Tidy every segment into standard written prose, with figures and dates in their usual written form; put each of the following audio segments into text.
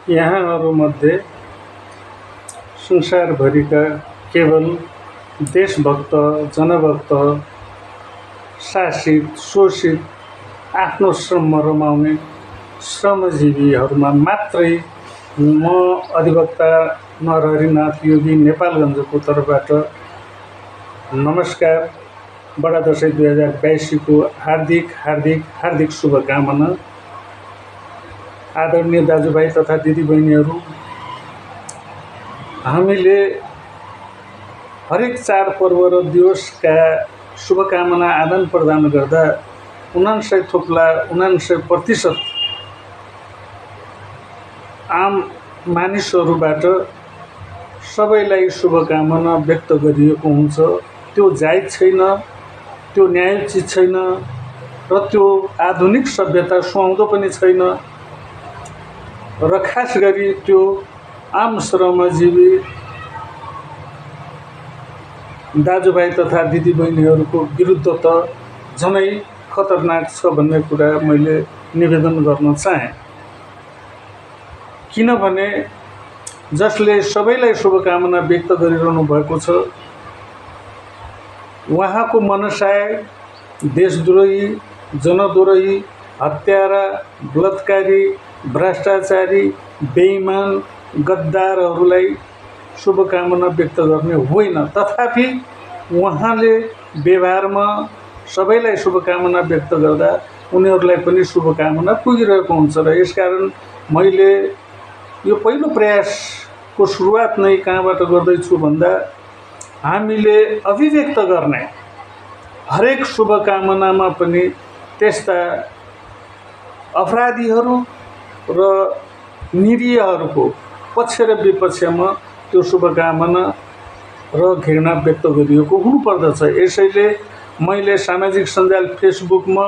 यहाँहरूमध्ये संसारभरिका केवल देशभक्त, जनभक्त, शासित, शोषित, आफ्नो श्रममा रमाउने श्रमजीवीहरूमा मात्रै म अधिवक्ता नरहरिनाथ योगी नेपालगञ्जको तर्फबाट नमस्कार। बडा दशैं 2082 को हार्दिक हार्दिक हार्दिक शुभकामना। आदरणीय दाजुभाइ तथा दिदीबहिनीहरू, हामीले हरेक चाडपर्व र दिवसका शुभकामना आदान प्रदान गर्दा 99% आम मानिसहरूबाट सबैलाई शुभकामना व्यक्त गरिएको हुन्छ। त्यो जायज छैन, त्यो न्यायोचित छैन र त्यो आधुनिक सभ्यता सुहाउँदो पनि छैन र खास गरी त्यो आम श्रमजीवी दाजुभाइ तथा दिदीबहिनीहरूको विरुद्ध त झनै खतरनाक छ भन्ने कुरा मैले निवेदन गर्न चाहे। किनभने जसले सबैलाई शुभकामना व्यक्त गरिरहनु भएको छ, उहाँको मनसाय देशद्रोही, जनद्रोही, हत्यारा, बलात्कारी, भ्रष्टाचारी, बेइमान, गद्दारहरूलाई शुभकामना व्यक्त गर्ने होइन। तथापि उहाँले व्यवहारमा सबैलाई शुभकामना व्यक्त गर्दा उनीहरूलाई पनि शुभकामना पुगिरहेको हुन्छ र यसकारण मैले यो पहिलो प्रयासको सुरुवात नै कहाँबाट गर्दैछु भन्दा हामीले अभिव्यक्त गर्ने हरेक शुभकामनामा पनि त्यस्ता अपराधीहरू र निरीहहरूको पक्ष र विपक्षमा त्यो शुभकामना र घृणा व्यक्त गरिएको हुनुपर्दछ। यसैले मैले सामाजिक सञ्जाल फेसबुकमा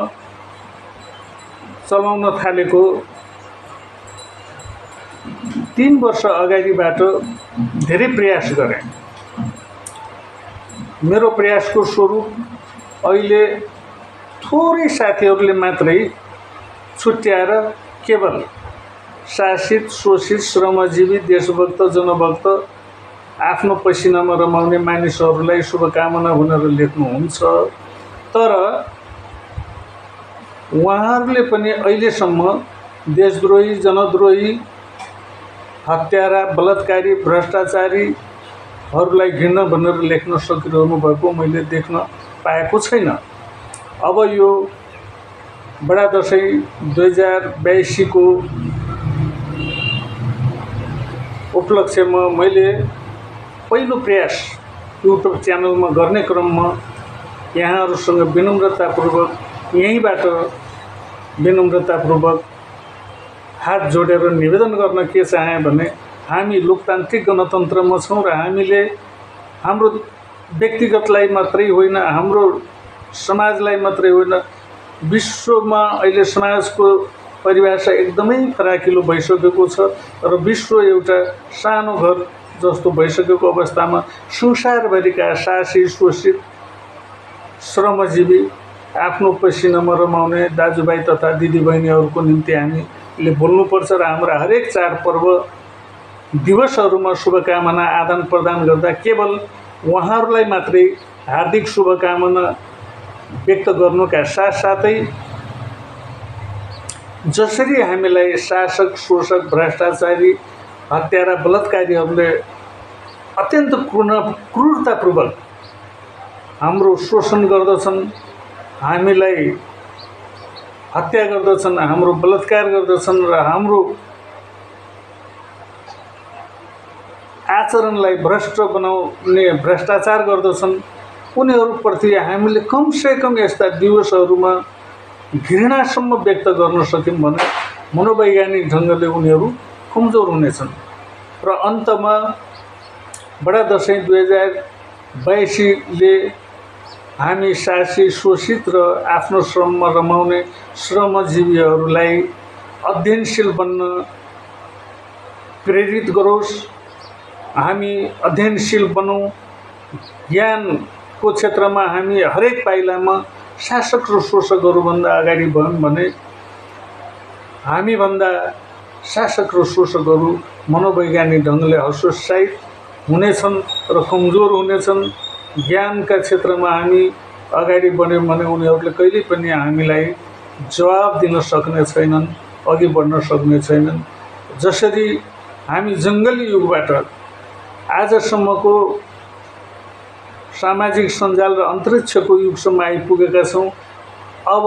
चलाउन थालेको 3 वर्ष अगाडिबाट धेरै प्रयास गरेँ। मेरो प्रयासको स्वरूप अहिले थोरै साथीहरूले मात्रै छुट्याएर केवल शासित, शोषित, श्रमजीवी, देशभक्त, जनभक्त, आफ्नो पसिनामा रमाउने मानिसहरूलाई शुभकामना भनेर लेख्नुहुन्छ। तर उहाँहरूले पनि अहिलेसम्म देशद्रोही, जनद्रोही, हत्यारा, बलात्कारी, भ्रष्टाचारीहरूलाई घृणा भनेर लेख्न सकिरहनु भएको मैले देख्न पाएको छैन। अब यो बडा दशैं 2082 को उपलक्ष्यमा मैले पहिलो प्रयास युट्युब च्यानलमा गर्ने क्रममा यहाँहरूसँग विनम्रतापूर्वक यहीँबाट विनम्रतापूर्वक हात जोडेर निवेदन गर्न के चाहे भने हामी लोकतान्त्रिक गणतन्त्रमा छौँ र हामीले हाम्रो व्यक्तिगतलाई मात्रै होइन, हाम्रो समाजलाई मात्रै होइन, विश्वमा अहिले समाजको परिभाषा एकदमै फराकिलो भइसकेको छ र विश्व एउटा सानो घर जस्तो भइसकेको अवस्थामा संसारभरिका शासित, शोषित, श्रमजीवी, आफ्नो पसिनामा रमाउने दाजुभाइ तथा दिदीबहिनीहरूको निम्ति हामीले बोल्नुपर्छ र हाम्रा हरेक चाडपर्व दिवसहरूमा शुभकामना आदान प्रदान गर्दा केवल उहाँहरूलाई मात्रै हार्दिक शुभकामना व्यक्त गर्नुका साथसाथै जसरी हामीलाई शासक, शोषक, भ्रष्टाचारी, हत्यारा, बलात्कारीहरूले अत्यन्त क्रूरतापूर्वक हाम्रो शोषण गर्दछन्, हामीलाई हत्या गर्दछन्, हाम्रो बलात्कार गर्दछन् र हाम्रो आचरणलाई भ्रष्ट बनाउने भ्रष्टाचार गर्दछन्, उनीहरूप्रति हामीले कमसेकम यस्ता दिवसहरूमा घृणासम्म व्यक्त गर्न सक्यौँ भने मनोवैज्ञानिक ढङ्गले उनीहरू कमजोर हुनेछन् र अन्तमा बडा दशैं 2082 ले हामी शासित, शोषित र आफ्नो श्रममा रमाउने श्रमजीवीहरूलाई अध्ययनशील बन्न प्रेरित गरोस्। हामी अध्ययनशील बनौँ, ज्ञानको क्षेत्रमा हामी हरेक पाइलामा शासक र शोषकहरूभन्दा अगाडि भयौँ भने हामीभन्दा शासक र शोषकहरू मनोवैज्ञानिक ढङ्गले हतोत्साहित हुनेछन् र कमजोर हुनेछन्। ज्ञानका क्षेत्रमा हामी अगाडि बढ्यौँ भने उनीहरूले कहिल्यै पनि हामीलाई जवाब दिन सक्ने छैनन्, अघि बढ्न सक्ने छैनन्। जसरी हामी जङ्गली युगबाट आजसम्मको सामाजिक सञ्जाल र अन्तरिक्षको युगसम्म आइपुगेका छौँ, अब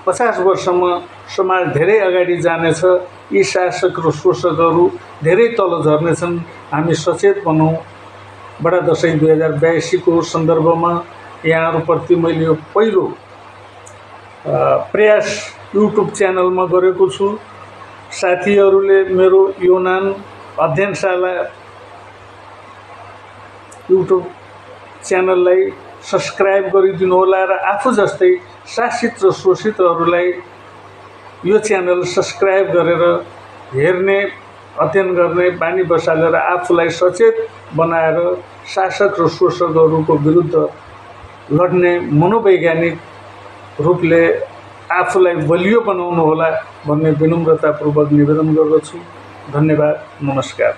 50 वर्षमा समाज धेरै अगाडि जानेछ। यी शासक र शोषकहरू धेरै तल झर्नेछन्। हामी सचेत बनौँ। बडा दसैँ 2082 को सन्दर्भमा यहाँहरूप्रति मैले यो पहिलो प्रयास युट्युब च्यानलमा गरेको छु। साथीहरूले मेरो योनान अध्ययनशाला युट्युब च्यानललाई सब्सक्राइब गरिदिनु होला र आफू जस्तै शासित र शोषितहरूलाई यो च्यानल सब्सक्राइब गरेर हेर्ने, अध्ययन गर्ने बानी बसालेर आफूलाई सचेत बनाएर शासक र शोषकहरूको विरुद्ध लड्ने मनोवैज्ञानिक रूपले आफूलाई बलियो बनाउनु होला भन्ने विनम्रतापूर्वक निवेदन गर्दछु। धन्यवाद, नमस्कार।